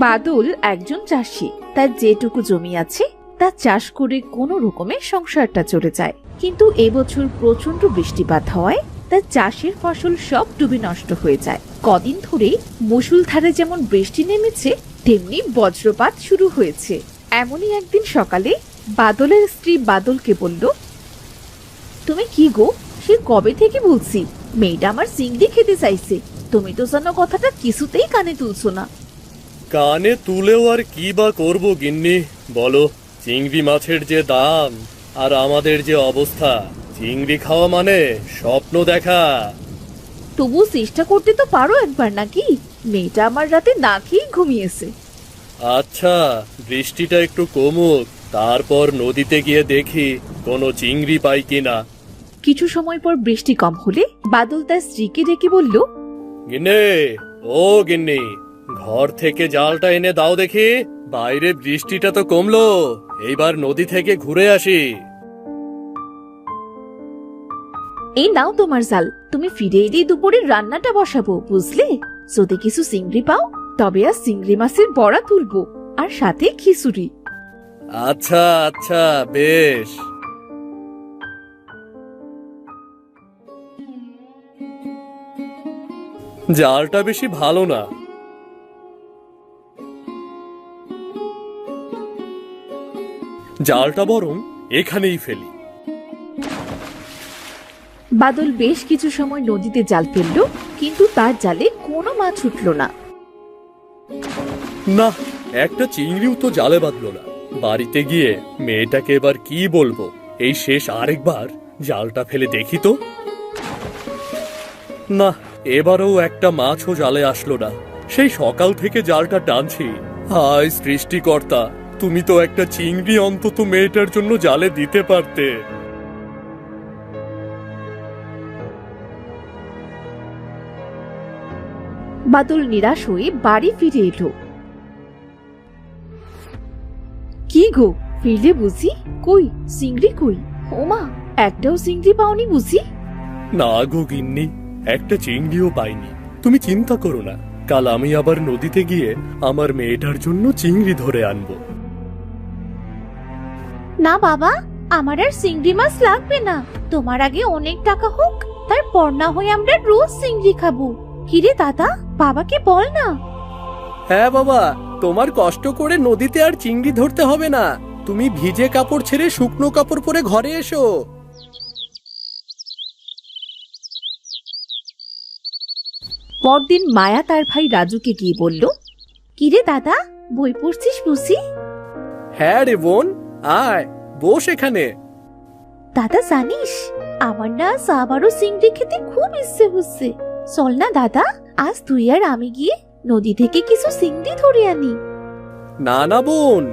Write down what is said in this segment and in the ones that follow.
বাদল একজন চাষি। তার যেটুকু জমি আছে তা চাষ করে কোনো রকমে সংসারটা চলে যায়, কিন্তু এবছর প্রচন্ড বৃষ্টিপাত হওয়ায় তার চাষের ফসল সব ডুবে নষ্ট হয়ে যায়। কদিন ধরে মুষলধারে যেমন বৃষ্টি নেমেছে, তেমনি বজ্রপাত শুরু হয়েছে। এমনই একদিন সকালে বাদলের স্ত্রী বাদলকে বলল, তুমি কি গো, সে কবে থেকে বলছি মেয়েটা আমার চিংড়ি খেতে চাইছে, তুমি তো যেন কথাটা কিছুতেই কানে তুলছো না। কানে তুলেও আর কি বা করবো গিন্নি, বলো। চিংড়ি মাছের যে দাম আর আমাদের যে অবস্থা, চিংড়ি খাওয়া মানে স্বপ্ন দেখা। তবু চেষ্টা করতে তো পারো একবার, নাকি? মেয়েটা আমার রাতে না খেয়েই ঘুমিয়েছে। আচ্ছা, বৃষ্টিটা একটু কমুক, তারপর নদীতে গিয়ে দেখি কোনো চিংড়ি পাই কিনা। কিছু সময় পর বৃষ্টি কম হলে বাদল তার স্ত্রীকে ডেকে বলল, গিন্নি, ও গিন্নি, ঘর থেকে জালটা এনে দাও দেখি। বাইরে বৃষ্টিটা তো কমলো, এইবার নদী থেকে ঘুরে আসি। এই নাও তোমার জাল, তুমি ফিরে এলেই দুপুরে রান্নাটা বসাবো, বুঝলে? যদি কিছু চিংড়ি পাও তবে আর চিংড়ি মাছের বড়া তুলবো, আর সাথে খিচুড়ি। আচ্ছা আচ্ছা, বেশ। জালটা বেশি ভালো না। জালটা বরং এখানেই ফেলি। বাদল বেশ কিছু সময় নদীতে জাল ফেললো, কিন্তু তার জালে কোনো মাছ উঠল না। না, একটা চিংড়িও তো জালে বাঁধলো না। বাড়িতে গিয়ে মেয়েটাকে এবার কি বলবো? এই শেষ আরেকবার জালটা ফেলে দেখি তো। না, এবারও একটা মাছও জালে আসলো না। সেই সকাল থেকে জালটা টানছি। হায় সৃষ্টিকর্তা, তুমি তো একটা চিংড়ি অন্তত মেয়েটার জন্য জালে দিতে পারতে। বাদল নিরাশ হয়ে বাড়ি ফিরে এলো। কি গো, ফিরলে বুঝি? কই চিংড়ি কই? ওমা, একটাও চিংড়ি পাওনি বুঝি? না গো গিন্নি, একটা চিংড়িও পাইনি। তুমি চিন্তা করো না, কাল আমি আবার নদীতে গিয়ে আমার মেয়েটার জন্য চিংড়ি ধরে আনবো। না বাবা, আমার আর চিংড়ি মাছ লাগবে না। তোমার আগে অনেক টাকা হোক, তারপর না হয় আমরা রোজ চিংড়ি খাবো। কিরে দাদা, বাবাকে বল না। হ্যাঁ বাবা, তোমার কষ্ট করে নদীতে আর চিংড়ি ধরতে হবে না। তুমি ভিজে কাপড় ছেড়ে শুকনো কাপড় পরে ঘরে এসো। পরদিন মায়া তার ভাই রাজুকে গিয়ে বলল, কিরে দাদা, বই পড়ছিস বুঝি? হ্যাঁ রে বোন, আয় বস এখানে। দাদা জানিস, আমার না আবারও চিংড়ি খেতে খুব ইচ্ছে হচ্ছে। চল না দাদা, আজ তুই আর আমি গিয়ে নদী থেকে কিছু চিংড়ি ধরে আনি। না না বোন,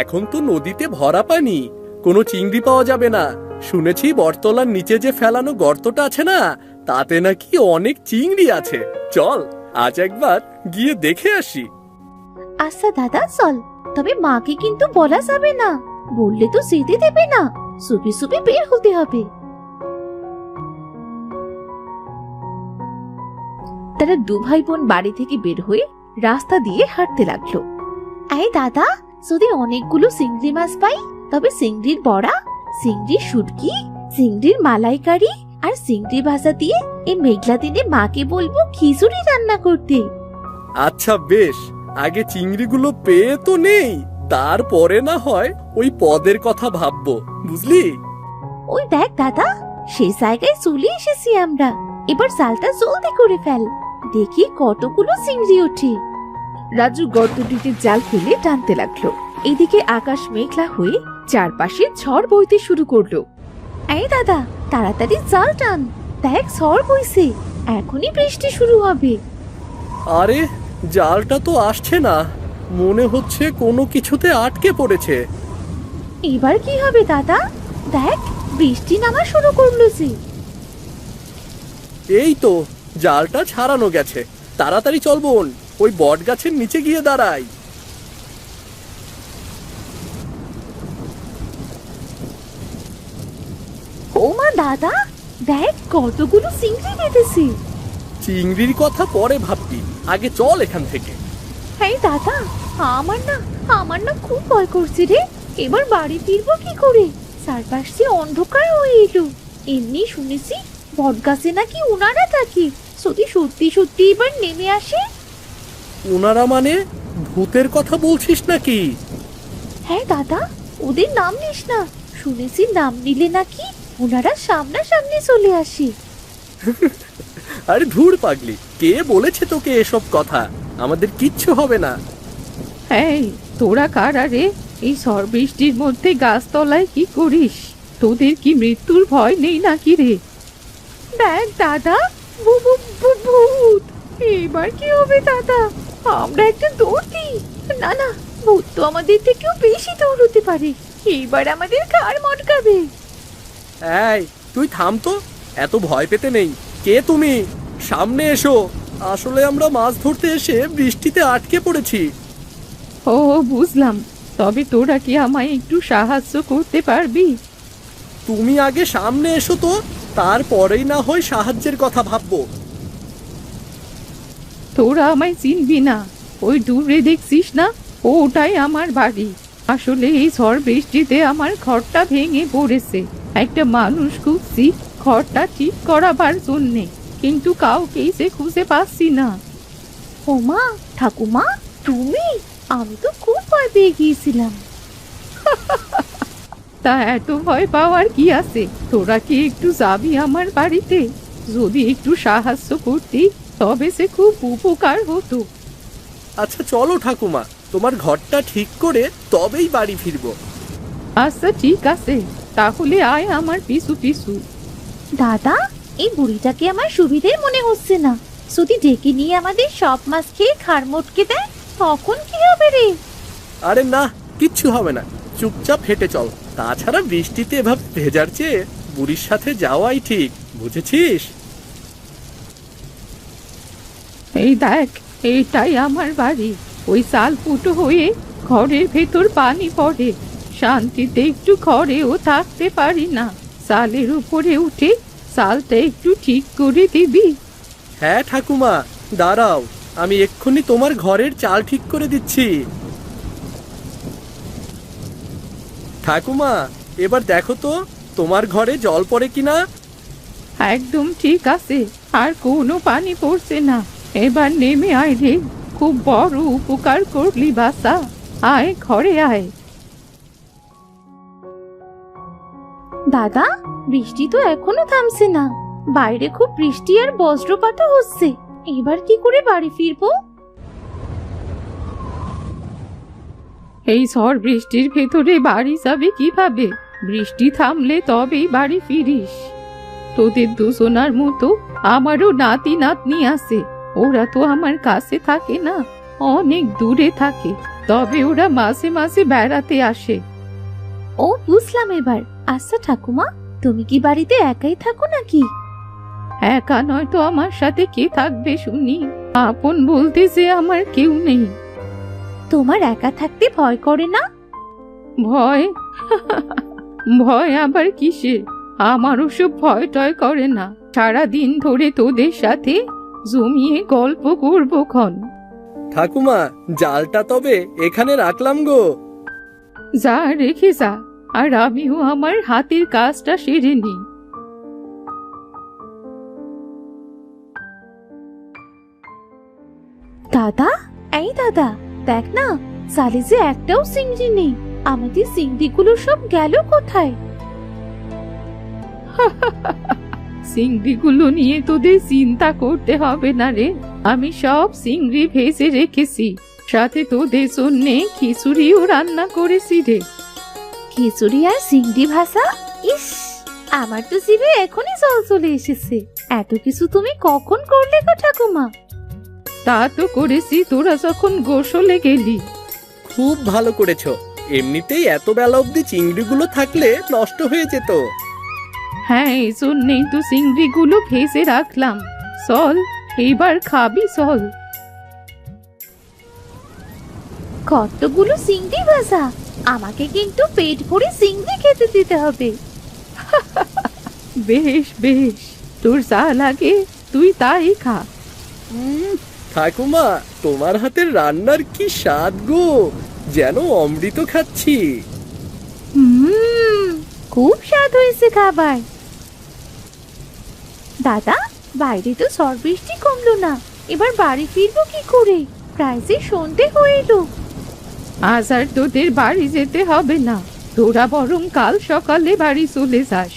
এখন তো নদীতে ভরা পানি, কোনো চিংড়ি পাওয়া যাবে না। শুনেছি বটতলার নিচে যে ফেলানো গর্তটা আছে না, তাতে নাকি অনেক চিংড়ি আছে। চল আজ একবার গিয়ে দেখে আসি। আচ্ছা দাদা চল, তবে মাকে কিন্তু বলা যাবে না, বললে তো যেতে দেবে না। চুপি চুপি বের হতে হবে। তারা দু ভাই বোন বাড়ি থেকে বের হয়ে রাস্তা দিয়ে হাঁটতে লাগলো। এই দাদা, যদি অনেকগুলো চিংড়ি মাছ পাই তবে চিংড়ির বড়া, চিংড়ির শুটকি, চিংড়ির মালাইকারি আর চিংড়ি ভাজা দিয়ে এই মেঘলা দিনে মাকে বলবো খিচুড়ি রান্না করতে। আচ্ছা বেশ, আগে চিংড়িগুলো পেয়ে তো নেই, তারপরে না হয় ওই পদের কথা ভাববো, বুঝলি? ওই দেখ দাদা, সেই জায়গায় চলে এসেছি আমরা। এবার জালটা জলদি করে ফেল, দেখি কতগুলো চিংড়ি ওঠে। রাজু গর্তটিতে জাল ফেলে টানতে লাগলো। এদিকে আকাশ মেঘলা হয়ে চারপাশে ঝড় বইতে শুরু করলো। এই দাদা, তাড়াতাড়ি জাল টান, দেখ ঝড় বইছে, এখনই বৃষ্টি শুরু হবে। আরে, জালটা তো আসছে না, মনে হচ্ছে কোনো কিছুতে আটকে পড়েছে। এবার কি হবে দাদা? দেখ বৃষ্টি নামা শুরু করলো যে। এই তো জালটা ছাড়ানো গেছে, তাড়াতাড়ি চল বোন, ওই বট গাছের নিচে গিয়ে দাঁড়াই। ও মা দাদা, দেখ কতগুলো চিংড়ি বেঁধেছে। চিংড়ির কথা পরে ভাববি, আগে চল এখান থেকে। হ্যাঁ দাদা, আমার না খুব ভয় করছে রে। এবার বাড়ি ফিরবো কি করে? চারপাশ দিয়ে অন্ধকার হয়ে এলো। এমনি শুনেছি বটগাছে নাকি ওনারা থাকে। যদি সত্যি সত্যি এবার নেমে আসে। ওনারা মানে ভূতের কথা বলছিস নাকি? হ্যাঁ দাদা, ওদের নাম নিস না। শুনেছি নাম নিলে নাকি ওনারা সামনাসামনি চলে আসে। আরে ধুর পাগলি, কে বলেছে তোকে এসব কথা? আমাদের কিচ্ছু হবে না। এই তোরা কারা রে? এই ঝড় বৃষ্টির মধ্যে গাছতলায় কি করিস? তোদের কি মৃত্যুর ভয় নেই নাকি রে? দেখ দাদা, ভূত! এবার কি হবে দাদা? আমরা একটা দৌড় দিই। না না, ভূত তো আমাদের থেকেও বেশি দৌড়তে পারে। এবার আমাদের ঘাড় মটকাবে। এই তুই থাম তো, এত ভয় পেতে নেই। কে তুমি? সামনে এসো। আসলে আমরা মাছ ধরতে এসে বৃষ্টিতে আটকে পড়েছি। ও বুঝলাম। তবে তোরা কি আমায় একটু সাহায্য করতে পারবি? তুমি আগে সামনে এসো তো, তারপরেই না হয় সাহায্যের কথা ভাববো। তোরা আমায় চিনবি না। ওই দূরে দেখছিস না, ওটাই আমার বাড়ি। আসলে এই ঝড় বৃষ্টিতে আমার ঘরটা ভেঙে পড়েছে। একটা মানুষ খুঁজছি ঘরটা ঠিক করাবার জন্যে, কিন্তু কাউকেই সে খুঁজে পাচ্ছি না। ওমা, ঠাকুমা তুমি? আমি তো খুব ভয় পেয়ে গিয়েছিলাম। তা এত ভয় পাওয়ার কি আছে? তোরা কি একটু যাবি আমার বাড়িতে? যদি একটু সাহায্য করতি তবে সে খুব উপকার হতো। আচ্ছা চলো ঠাকুমা, তোমার ঘরটা ঠিক করে তবেই বাড়ি ফিরবো। আচ্ছা ঠিক আছে, তাহলে আয় আমার পিছু পিছু। দাদা, এই বুড়িটাকে আমার সুবিধের মনে হচ্ছে না। যদি ডেকে নিয়ে আমাদের সব মাছ খেয়ে খাড় মটকে দেয় তখন কি হবে রে? আরে না, কিচ্ছু হবে না, চুপচাপ হেঁটে চল। তাছাড়া বৃষ্টিতে এভাবে ভেজার চেয়ে বুড়ির সাথে যাওয়াই ঠিক, বুঝেছিস? এই দেখ, এইটাই আমার বাড়ি। ওই চাল ফুটো হয়ে ঘরের ভেতর পানি পড়ে। শান্তিতে একটু ঘরেও থাকতে পারি না। চালের উপরে উঠে চালটা একটু ঠিক করে দিবি? হ্যাঁ ঠাকুমা, দাঁড়াও, আমি এক্ষুনি তোমার ঘরের চাল ঠিক করে দিচ্ছি। ঠাকুমা, এবার দেখো তো তোমার ঘরে জল পড়ে কিনা। একদম ঠিক আছে, আর কোনো পানি পড়ছে না। এবার নেমে আয় রে, খুব বড় উপকার করলি বাসা। আয় ঘরে আয়। দাদা, বৃষ্টি তো এখনো থামছে না। বাইরে খুব বৃষ্টি আর বজ্রপাতও হচ্ছে। এবার কি করে বাড়ি ফিরবো? এই ঝড় বৃষ্টির ভেতরে বাড়ি যাবে কিভাবে? বৃষ্টি থামলে তবেই বাড়ি ফিরিস। তোদের দুজনার মতো আমারও নাতি নাতনি আছে। ওরা তো আমার কাছে থাকে না, অনেক দূরে থাকে। তবে ওরা মাঝে মাঝে বেড়াতে আসে। ও বুঝলাম এবার। আচ্ছা ঠাকুমা, তুমি কি বাড়িতে একাই থাকো নাকি? একা নয় তো, আমার সাথে কে থাকবে শুনি? আপন বলতে যে আমার কেউ নেই। তোমার একা থাকতে ভয় করে না? ভয়? ভয় আবার কিসে? আমার ওসব ভয় টয় করে না। সারা দিন ধরে তোদের সাথে জমিয়ে গল্প করবো ক্ষণ। ঠাকুমা, জালটা তবে এখানে রাখলাম গো। যা রেখে যা, আর আমিও আমার হাতের কাজটা সেরে নিই। দাদা, এই দাদা, দেখ না, জালে যে একটাও চিংড়ি নেই। আমাদের চিংড়িগুলো সব গেল কোথায়? চিংড়িগুলো নিয়ে তোদের চিন্তা করতে হবে না রে। আমি সব চিংড়ি ভেজে রেখেছি, সাথে তোদের জন্য খিচুড়িও রান্না করেছি রে। খিচুড়ি আর চিংড়ি ভাজা? ইস, আমার তো জিভে এখনই জল চলে এসেছে। এত কিছু তুমি কখন করলে গো ঠাকুমা? তা তো করেছি তোরা যখন গোসলে গেলি। খুব ভালো করেছো। এমনিতেই এত বেলা অবধি চিংড়িগুলো থাকলে নষ্ট হয়ে যেত। হ্যাঁ, এই জন্যেই তো চিংড়িগুলো ভেজে রাখলাম। চল, এইবার খাবি চল। কতগুলো চিংড়ি ভাজা! আমাকে কিন্তু পেট ভরে চিংড়ি খেতে দিতে হবে। বেশ বেশ, তোর যা লাগে তুই তাই খা। ঠাকুমা, তোমার হাতের রান্নার কি স্বাদ গো, যেন অমৃত খাচ্ছি। খুব স্বাদ হয়েছে খাবার। দাদা, বাইরে তো ঝড় বৃষ্টি কমলো না, এবার বাড়ি ফিরবো কি করে? প্রায় যে সন্ধে হয়ে এলো। আজ আর তোদের বাড়ি যেতে হবে না, তোরা বরং কাল সকালে বাড়ি চলে যাস।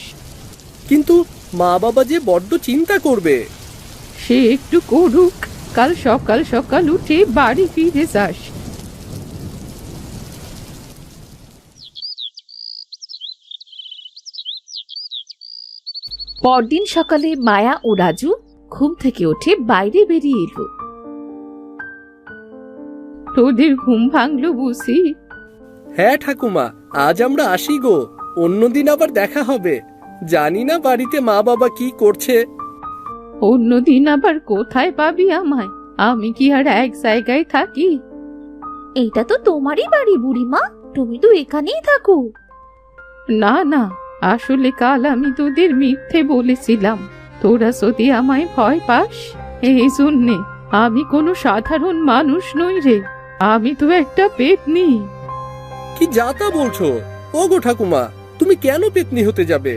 কিন্তু মা বাবা যে বড্ড চিন্তা করবে। সে একটু করুক, কাল সকাল সকাল উঠে বাড়ি ফিরে যাস। পরদিন সকালে মায়া ও রাজু ঘুম থেকে উঠে বাইরে বেরিয়ে এলো। তোদের ঘুম ভাঙলো বুঝি? হ্যাঁ ঠাকুমা, আজ আমরা আসি গো, অন্যদিন আবার দেখা হবে। জানি না বাড়িতে মা বাবা কি করছে। অন্যদিন আবার কোথায় পাবি আমায়? আমি কি আর এক জায়গায় থাকি? এইটা তো তোমারই বাড়ি বুড়িমা, তুমি তো এখানেই থাকো। না না, আসলে কাল আমি তোদের মিথ্যে বলেছিলাম। তোরা যদি আমায় ভয় পাস, এই জন্যে। আমি কোনো সাধারণ মানুষ নই রে, আমি তো একটা পেতনি। কি যাতা বলছো? ওগো ঠাকুমা, তুমি কেন পেতনি হতে যাবে?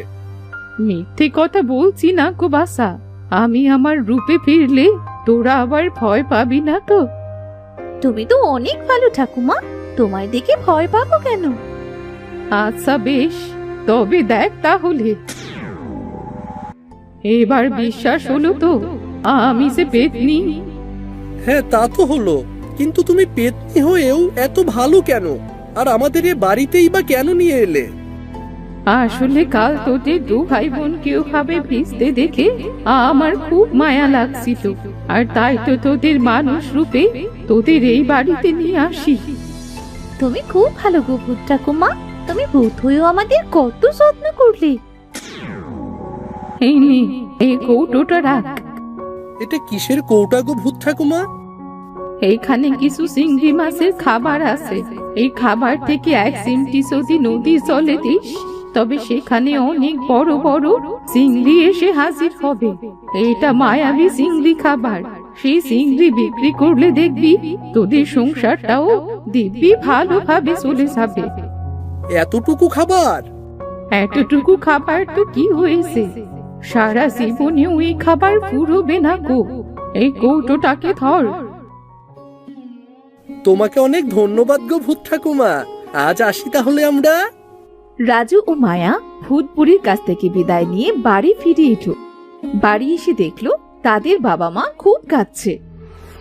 মিথ্যে কথা বলছি না গো বাসা, আমি আমার রূপে ফিরলে তোরা আবার ভয় পাবি না তো? তুমি তো অনেক ভালো ঠাকুমা, তোমায় দেখে ভয় পাবো কেন? আচ্ছা বেশ, তবে দেখ তাহলে। এবার বিশ্বাস হলো তো আমি যে পেতনি? হ্যাঁ, তা তো হলো, কিন্তু তুমি পেতনি হয়েও এত ভালো কেন? আর আমাদের এ বাড়িতেই বা কেন নিয়ে এলে? আসলে কাল তোদের দু ভাই বোনকে ওভাবে ভিজতে দেখে আমার খুব মায়া লাগছিল, আর তাই তো তোদের মানুষ রূপে তোদের এই বাড়িতে নিয়ে আসি। তুমি খুব ভালো গো ভূত ঠাকুমা, তুমি ভূত হয়েও আমাদের কত যত্ন করলে। এই নে, এই কৌটোটা রাখ। এটা কিসের কৌটা গো ভূত ঠাকুমা? এইখানে কিছু চিংড়ি মাছের খাবার আছে। এই খাবার থেকে এক চিমটি যদি নদীর জলে দিস, তবে সেখানে অনেক বড় বড় চিংড়ি এসে হাজির হবে। এটা মায়াবী চিংড়ি খাবার। সেই চিংড়ি বিক্রি করলে দেখবি তোদের সংসারটাও দিব্যি ভালোভাবে চলে যাবে। এতটুকু খাবার? এতটুকু খাবার তো কি হয়েছে, সারা জীবনেও এই খাবার ফুরোবে না গো। এই কৌটোটাকে ধর। তোমাকে অনেক ধন্যবাদ গো ভূত ঠাকুমা, আজ আসি তাহলে আমরা। রাজু ও মায়া ভূতপুরীর কাছ থেকে বিদায় নিয়ে বাড়ি ফিরে এলো। বাড়ি এসে দেখলো তাদের বাবা মা খুব কাঁদছে।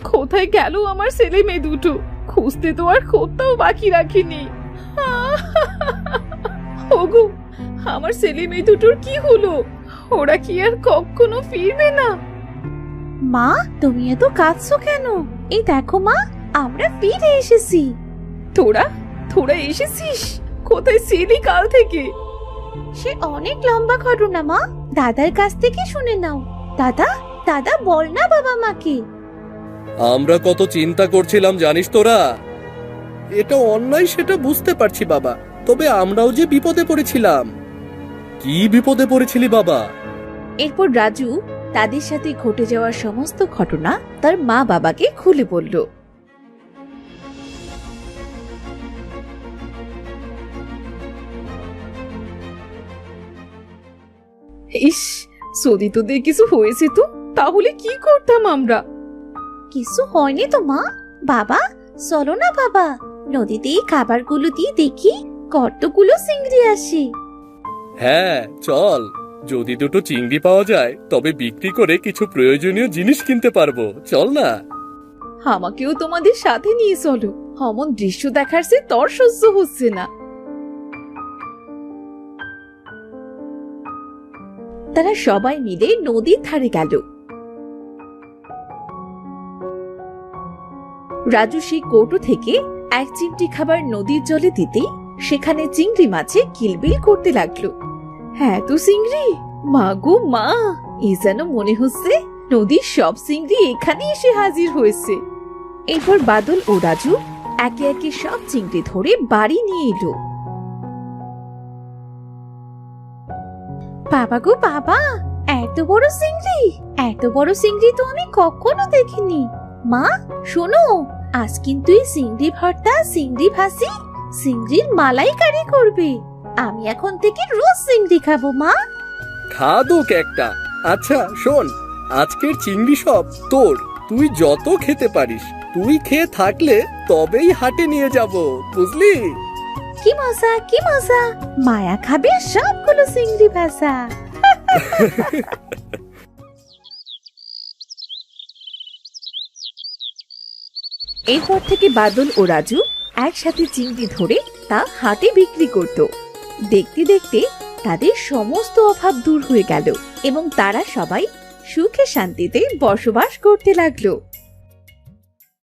কোথায় গেল আমার ছেলে মেয়ে দুটো? খুঁজতে তো আর কোথাও বাকি রাখিনি। ওগো, আমার ছেলে মেয়ে দুটোর কি হলো? ওরা কি আর কখনো ফিরবে না? মা, তুমি এত কাঁদছো কেন? এই দেখো মা, আমরা ফিরে এসেছি। তোরা তোরা এসেছিস? কোথায় ছিলি কাল থেকে? সে অনেক লম্বা ঘটনা মা, দাদার কাছ থেকে শুনে নাও। দাদা, দাদা বল না বাবা মাকে। আমরা কত চিন্তা করছিলাম জানিস তোরা? এটা অন্যায় সেটা বুঝতে পারছি বাবা, তবে আমরাও যে বিপদে পড়েছিলাম। কি বিপদে পড়েছিলি বাবা? এরপর রাজু তাদের সাথে ঘটে যাওয়ার সমস্ত ঘটনা তার মা বাবাকে খুলে বলল। ইস, যদি তোদের কিছু হয়েছে তো তাহলে কি করতাম আমরা? কিছু হয়নি তো মা। বাবা, চলো না বাবা, নদীতে এই খাবারগুলো দিয়ে দেখি কতগুলো চিংড়ি আসে। হ্যাঁ চল, যদি দুটো চিংড়ি পাওয়া যায় তবে বিক্রি করে কিছু প্রয়োজনীয় জিনিস কিনতে পারবো। চল না। আমাকেও তোমাদের সাথে নিয়ে চলো, অমন দৃশ্য দেখার সে তর সহ্য হচ্ছে না। তারা সবাই মিলে নদীর ধারে গেল। রাজু সেই কৌটো থেকে এক চিমটি খাবার নদীর জলে দিতেই সেখানে চিংড়ি মাছে কিলবিল করতে লাগলো। হ্যাঁ তো চিংড়ি, মা গো মা, এ যেন মনে হচ্ছে নদীর সব চিংড়ি এখানে এসে হাজির হয়েছে। এরপর বাদল ও রাজু একে একে সব চিংড়ি ধরে বাড়ি নিয়ে এলো। বাবা গো বাবা, এত বড় চিংড়ি, এত বড় চিংড়ি তো আমি কখনো দেখিনি। মা শোনো, আজ কিন্তু এই চিংড়ি ভর্তা, চিংড়ি ভাজি, চিংড়ির মালাইকারি করবে। আমি এখন থেকে রোজ চিংড়ি খাবো মা। খাদুক একটা। আচ্ছা শোন, আজকের চিংড়ি সব তোর, তুই যত খেতে পারিস। তুই খেয়ে থাকলে তবেই হাটে নিয়ে যাব, বুঝলি? কি মজা, কি মজা! মায়া খাবে সবগুলো চিংড়ি ভাজা। এরপর থেকে বাদল ও রাজু একসাথে চিংড়ি ধরে তা হাটে বিক্রি করত। দেখতে দেখতে তাদের সমস্ত অভাব দূর হয়ে গেল এবং তারা সবাই সুখে শান্তিতে বসবাস করতে লাগলো।